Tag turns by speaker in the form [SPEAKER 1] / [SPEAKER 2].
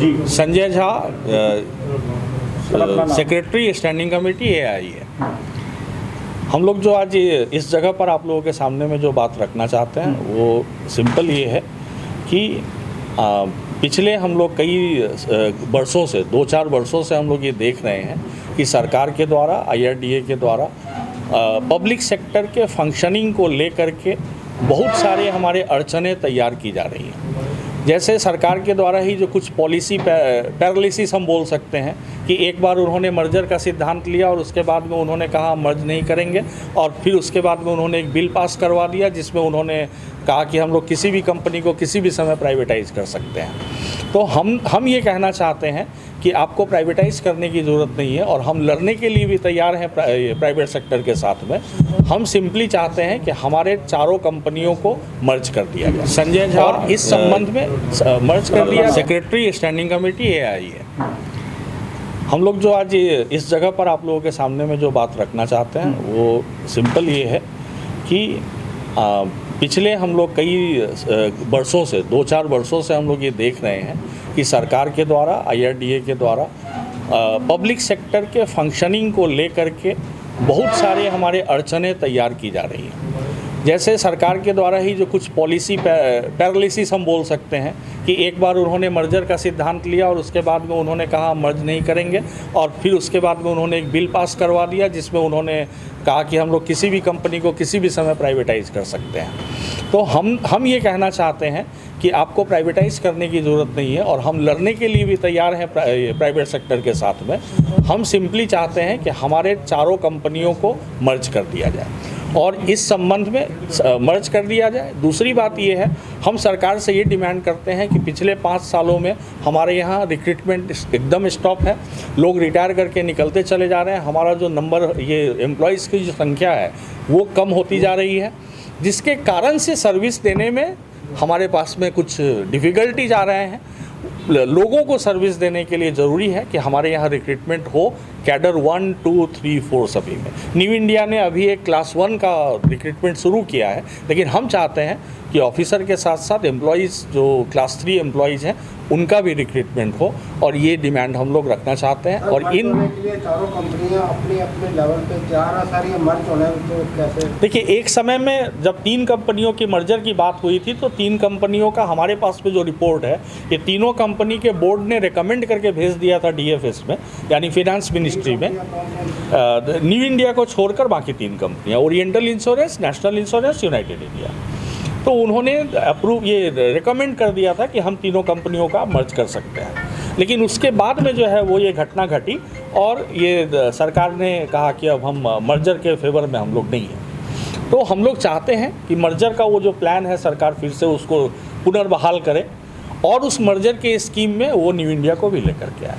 [SPEAKER 1] Sanjay Jha, secretary standing committee AI है। हम लोग जो आज इस जगह पर आप लोगों के सामने में जो बात रखना चाहते हैं वो सिंपल ये है कि पिछले हम लोग कई वर्षों से 2-4 वर्षों से हम लोग ये देख रहे हैं कि सरकार के द्वारा IRDA के द्वारा पब्लिक सेक्टर के फंक्शनिंग को लेकर के बहुत सारे हमारे अड़चनें तैयार की जा रही हैं। जैसे सरकार के द्वारा ही जो कुछ पॉलिसी पैरालिसिस हम बोल सकते हैं कि एक बार उन्होंने मर्जर का सिद्धांत लिया और उसके बाद में उन्होंने कहा मर्ज नहीं करेंगे, और फिर उसके बाद में उन्होंने एक बिल पास करवा दिया जिसमें उन्होंने कहा कि हम लोग किसी भी कंपनी को किसी भी समय प्राइवेटाइज कर सकते हैं। तो हम ये कहना चाहते हैं कि आपको प्राइवेटाइज करने की ज़रूरत नहीं है, और हम लड़ने के लिए भी तैयार हैं प्राइवेट सेक्टर के साथ में। हम सिंपली चाहते हैं कि हमारे चारों कंपनियों को मर्ज कर दिया जाए। संजय झा और इस संबंध में मर्ज कर दिया। सेक्रेटरी स्टैंडिंग कमेटी एआई है। हम लोग जो आज इस जगह पर आप लोगों के सामने में जो बात रखना चाहते हैं वो सिंपल ये है कि पिछले हम लोग कई वर्षों से 2-4 वर्षों से हम लोग ये देख रहे हैं कि सरकार के द्वारा IRDA के द्वारा पब्लिक सेक्टर के फंक्शनिंग को लेकर के बहुत सारे हमारे अड़चनें तैयार की जा रही हैं। जैसे सरकार के द्वारा ही जो कुछ पॉलिसी पैरालिसिस हम बोल सकते हैं कि एक बार उन्होंने मर्जर का सिद्धांत लिया और उसके बाद में उन्होंने कहा मर्ज नहीं करेंगे, और फिर उसके बाद में उन्होंने एक बिल पास करवा दिया जिसमें उन्होंने कहा कि हम लोग किसी भी कंपनी को किसी भी समय प्राइवेटाइज कर सकते हैं। तो हम ये कहना चाहते हैं कि आपको प्राइवेटाइज करने की ज़रूरत नहीं है, और हम लड़ने के लिए भी तैयार हैं प्राइवेट सेक्टर के साथ में। हम सिंपली चाहते हैं कि हमारे चारों कंपनियों को मर्ज कर दिया जाए, और इस संबंध में मर्ज कर दिया जाए। दूसरी बात ये है, हम सरकार से ये डिमांड करते हैं कि पिछले 5 सालों में हमारे यहाँ रिक्रूटमेंट एकदम स्टॉप है। लोग रिटायर करके निकलते चले जा रहे हैं। हमारा जो नंबर, ये एम्प्लॉयज़ की जो संख्या है वो कम होती जा रही है, जिसके कारण से सर्विस देने में हमारे पास में कुछ डिफ़िकल्टीज आ रहे हैं। लोगों को सर्विस देने के लिए ज़रूरी है कि हमारे यहाँ रिक्रूटमेंट हो कैडर 1, 2, 3, 4 सभी में। न्यू इंडिया ने अभी एक क्लास 1 का रिक्रूटमेंट शुरू किया है, लेकिन हम चाहते हैं कि ऑफिसर के साथ साथ एम्प्लॉयज़ जो क्लास 3 एम्प्लॉयज़ हैं उनका भी रिक्रूटमेंट हो, और ये डिमांड हम लोग रखना चाहते हैं। और इन
[SPEAKER 2] के लिए चारों कंपनियां अपने लेवल पे जा सारी मर्ज होना है, तो कैसे?
[SPEAKER 1] देखिए, एक समय में जब 3 कंपनियों की मर्जर की बात हुई थी तो 3 कंपनियों का हमारे पास में जो रिपोर्ट है, ये तीनों कंपनी के बोर्ड ने रिकमेंड करके भेज दिया था DFS में, यानी फिनेंस मिनिस्ट्री में। न्यू इंडिया को छोड़कर बाकी 3 कंपनियाँ, oriental insurance, national insurance, United India, तो उन्होंने ये रिकमेंड कर दिया था कि हम तीनों कंपनियों का मर्ज कर सकते हैं। लेकिन उसके बाद में जो है वो ये घटना घटी, और ये सरकार ने कहा कि अब हम मर्जर के फेवर में हम लोग नहीं हैं। तो हम लोग चाहते हैं कि मर्जर का वो जो प्लान है सरकार फिर से उसको पुनर्बहाल करे, और उस मर्जर के स्कीम में वो न्यू इंडिया को भी लेकर के आए।